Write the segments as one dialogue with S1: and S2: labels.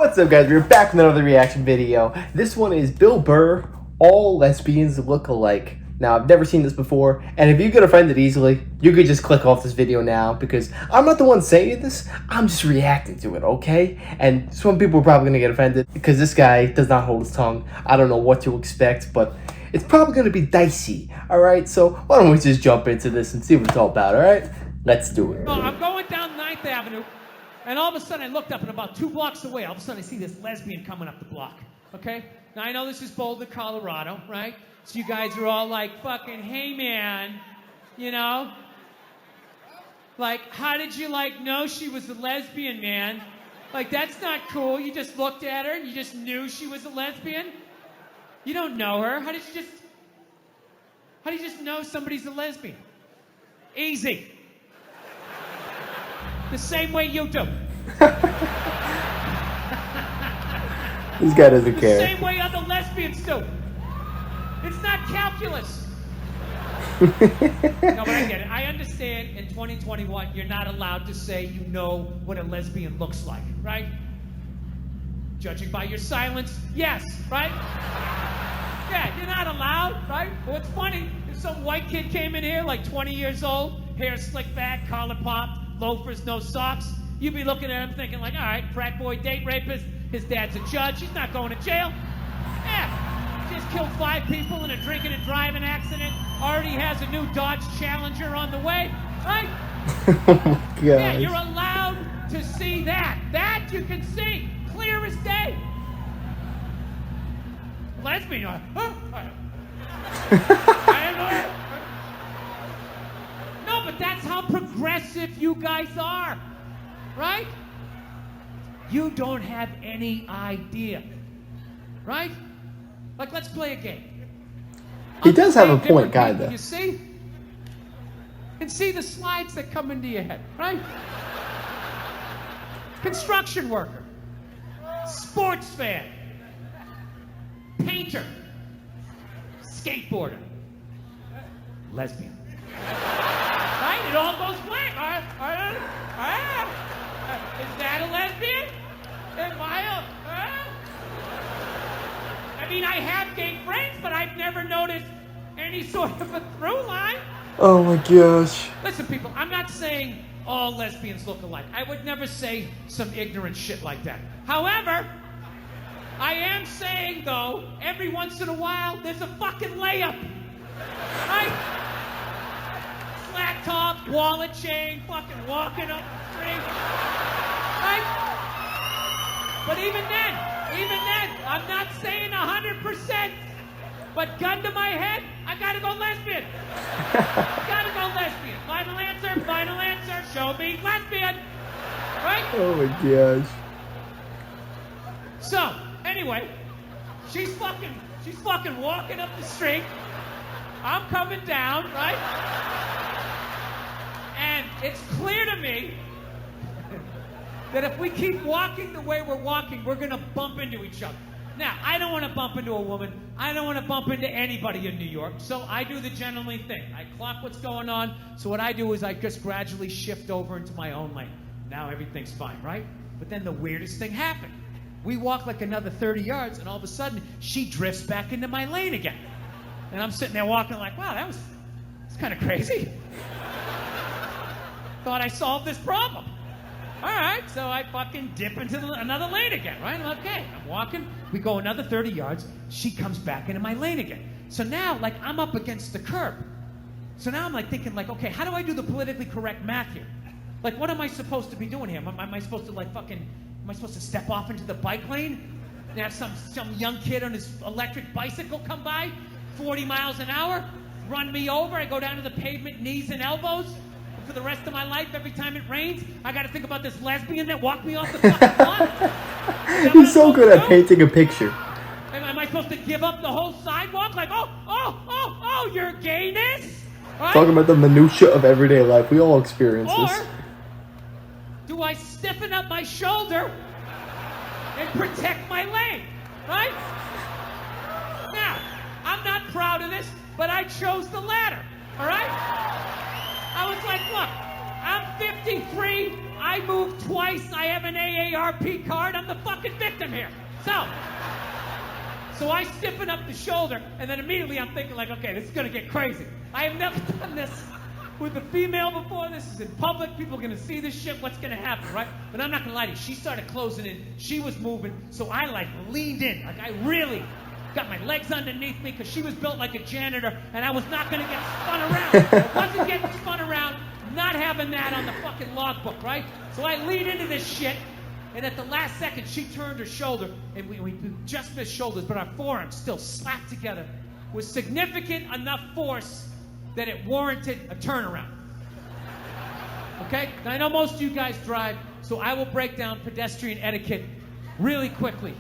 S1: What's up, guys? We're back with another reaction video. This one is Bill Burr, All Lesbians Look Alike. Now, I've never seen this before, and if you get offended easily, you could just click off this video now, because I'm not the one saying this, I'm just reacting to it, okay? And some people are probably going to get offended, because this guy does not hold his tongue. I don't know what to expect, but it's probably going to be dicey, alright? So, why don't we just jump into this and see what it's all about, alright? Let's do it.
S2: I'm going down 9th Avenue. And all of a sudden, I looked up, and about 2 blocks away, all of a sudden, I see this lesbian coming up the block, okay? Now, I know this is Boulder, Colorado, right? So you guys are all like, fucking, hey, man, you know? Like, how did you, know she was a lesbian, man? Like, that's not cool. You just looked at her, and you just knew she was a lesbian? You don't know her. How do you just know somebody's a lesbian? Easy. The same way you do.
S1: This guy doesn't care.
S2: The same way other lesbians do. It's not calculus. No, but I get it. I understand in 2021, you're not allowed to say you know what a lesbian looks like, right? Judging by your silence, yes, right? Yeah, you're not allowed, right? Well, it's funny. If some white kid came in here, like 20 years old, hair slicked back, collar popped, loafers, no socks, you'd be looking at him thinking like, all right, frat boy, date rapist, his dad's a judge, he's not going to jail. Yeah, just killed 5 people in a drinking and driving accident, already has a new Dodge Challenger on the way, right?
S1: Oh my God.
S2: Yeah, you're allowed to see that. That you can see, clear as day. Lesbian, I don't know. No, but that's how progressive you guys are, right? You don't have any idea, right? Like, let's play a game.
S1: He does have a point, kinda.
S2: You see? And see the slides that come into your head, right? Construction worker, sports fan, painter, skateboarder, lesbian. Right? It all goes blank. Is that a lesbian? Am I I mean, I have gay friends, but I've never noticed any sort of a through line.
S1: Oh my gosh.
S2: Listen, people, I'm not saying all lesbians look alike. I would never say some ignorant shit like that. However, I am saying, though, every once in a while, there's a fucking layup. Right? Flat top, wallet chain, fucking walking up the street. Right? But even then, I'm not saying 100%. But gun to my head, I gotta go lesbian. Gotta go lesbian. Final answer, show me lesbian. Right?
S1: Oh my gosh.
S2: So, anyway, she's fucking walking up the street. I'm coming down, right? And it's clear to me that if we keep walking the way we're walking, we're gonna bump into each other. Now, I don't want to bump into a woman. I don't want to bump into anybody in New York. So I do the gentlemanly thing. I clock what's going on. So what I do is I just gradually shift over into my own lane. Now everything's fine, right? But then the weirdest thing happened. We walk like another 30 yards, and all of a sudden, she drifts back into my lane again. And I'm sitting there walking like, wow, that's kind of crazy. Thought I solved this problem. All right, so I fucking dip into another lane again, right? I'm okay, I'm walking. We go another 30 yards. She comes back into my lane again. So now, I'm up against the curb. So now I'm thinking okay, how do I do the politically correct math here? What am I supposed to be doing here? Am I supposed to am I supposed to step off into the bike lane and have some young kid on his electric bicycle come by, 40 miles an hour, run me over? I go down to the pavement, knees and elbows. For the rest of my life, every time it rains, I got to think about this lesbian that walked me off the fucking lawn.
S1: He's so good at painting a picture.
S2: Am I supposed to give up the whole sidewalk? Your gayness? Right?
S1: Talking about the minutia of everyday life. We all experience this.
S2: Or do I stiffen up my shoulder and protect my lane? Right? Now, I'm not proud of this, but I chose the latter. All right? I was like, look, I'm 53. I moved twice. I have an AARP card. I'm the fucking victim here. So I stiffen up the shoulder, and then immediately I'm thinking like, okay, this is gonna get crazy. I have never done this with a female before. This is in public. People are gonna see this shit. What's gonna happen, right? But I'm not gonna lie to you. She started closing in. She was moving, so I like leaned in. Like I really got my legs underneath me because she was built like a janitor, and I was not gonna get spun around. I wasn't getting spun around. Not having that on the fucking logbook, right? So I lean into this shit. And at the last second, she turned her shoulder, and we just missed shoulders, but our forearms still slapped together with significant enough force that it warranted a turnaround. Okay? Now, I know most of you guys drive, so I will break down pedestrian etiquette really quickly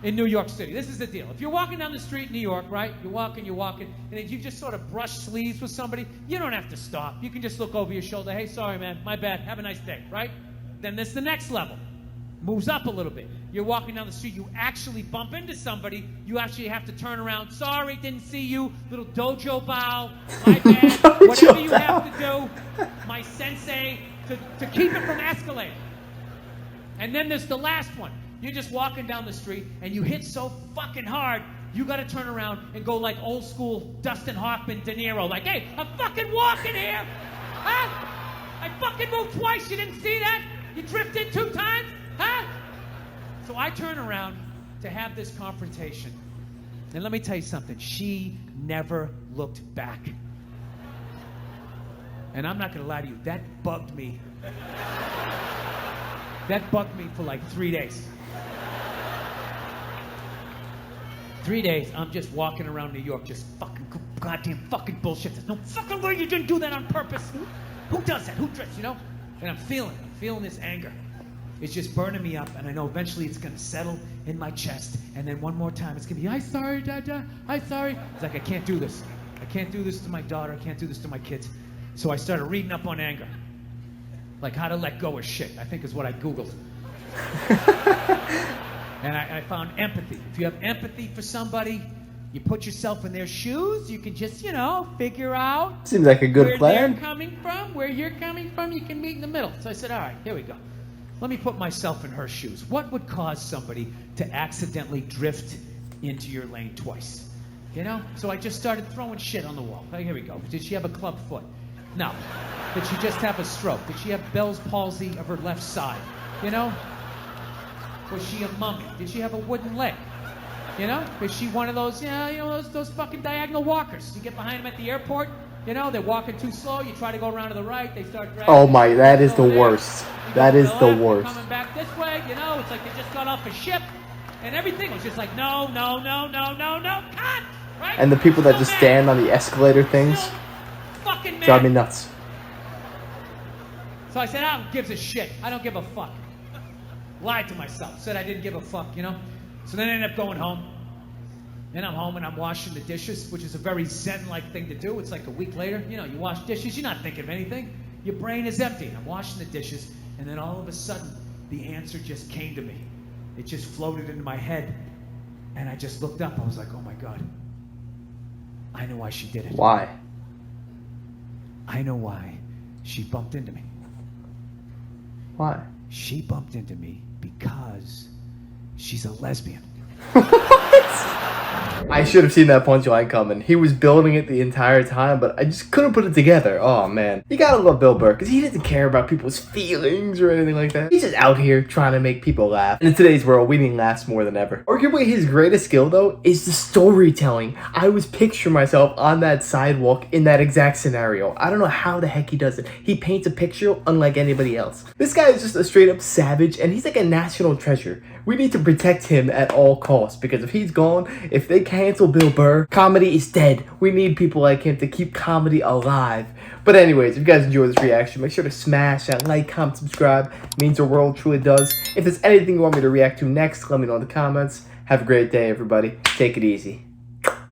S2: in New York City. This is the deal. If you're walking down the street in New York, right? You're walking, and if you just sort of brush sleeves with somebody, you don't have to stop. You can just look over your shoulder. Hey, sorry, man. My bad. Have a nice day, right? Then there's the next level. Moves up a little bit. You're walking down the street, you actually bump into somebody, you actually have to turn around. Sorry, didn't see you. Little dojo bow. My bad. Whatever you have to do, my sensei, to keep it from escalating. And then there's the last one. You're just walking down the street and you hit so fucking hard, you gotta turn around and go like old school Dustin Hoffman, De Niro. Like, hey, I'm fucking walking here. Huh? I fucking moved twice. You didn't see that? You drifted 2 times? Huh? So I turn around to have this confrontation. And let me tell you something. She never looked back. And I'm not going to lie to you. That bugged me. That bugged me for like 3 days. 3 days, I'm just walking around New York, just fucking goddamn fucking bullshit. There's no fucking way you didn't do that on purpose. Who does that? Who drifts, you know? And I'm feeling this anger. It's just burning me up, and I know eventually it's gonna settle in my chest, and then one more time it's gonna be, I'm sorry, Dada, I'm sorry. It's like, I can't do this. I can't do this to my daughter, I can't do this to my kids. So I started reading up on anger. Like how to let go of shit, I think is what I Googled. And I found empathy. If you have empathy for somebody, you put yourself in their shoes, you can just, figure out
S1: Seems like a good plan.
S2: Where they're coming from, where you're coming from, you can meet in the middle. So I said, all right, here we go. Let me put myself in her shoes. What would cause somebody to accidentally drift into your lane twice? So I just started throwing shit on the wall. Oh, here we go. Did she have a club foot? No. Did she just have a stroke? Did she have Bell's palsy of her left side? Was she a mummy? Did she have a wooden leg? Is she one of those, those fucking diagonal walkers? You get behind them at the airport, they're walking too slow, you try to go around to the right, they start dragging.
S1: Oh my, that is the worst. That is the worst.
S2: Coming back this way, it's like they just got off a ship, and everything was just like, no, cut! Right?
S1: And the people that just stand on the escalator things drive me nuts.
S2: So I said, who gives a shit? I don't give a fuck. Lied to myself, said I didn't give a fuck, So then I ended up going home. Then I'm home and I'm washing the dishes, which is a very Zen-like thing to do. It's like a week later, you wash dishes, you're not thinking of anything. Your brain is empty. I'm washing the dishes, and then all of a sudden, the answer just came to me. It just floated into my head, and I just looked up. I was like, oh my God. I know why she did it.
S1: Why?
S2: I know why she bumped into me.
S1: Why?
S2: She bumped into me because she's a lesbian.
S1: I should have seen that punchline coming. He was building it the entire time, but I just couldn't put it together. Oh man. You gotta love Bill Burr, because he doesn't care about people's feelings or anything like that. He's just out here trying to make people laugh. And in today's world, we need laughs more than ever. Arguably his greatest skill though is the storytelling. I was picturing myself on that sidewalk in that exact scenario. I don't know how the heck he does it. He paints a picture unlike anybody else. This guy is just a straight up savage, and he's like a national treasure. We need to protect him at all costs, because if he's gone, if they cancel Bill Burr, comedy is dead. We need people like him to keep comedy alive. But anyways, if you guys enjoyed this reaction, make sure to smash that like, comment, subscribe. It means the world, truly does. If there's anything you want me to react to next, let me know in the comments. Have a great day, everybody. Take it easy.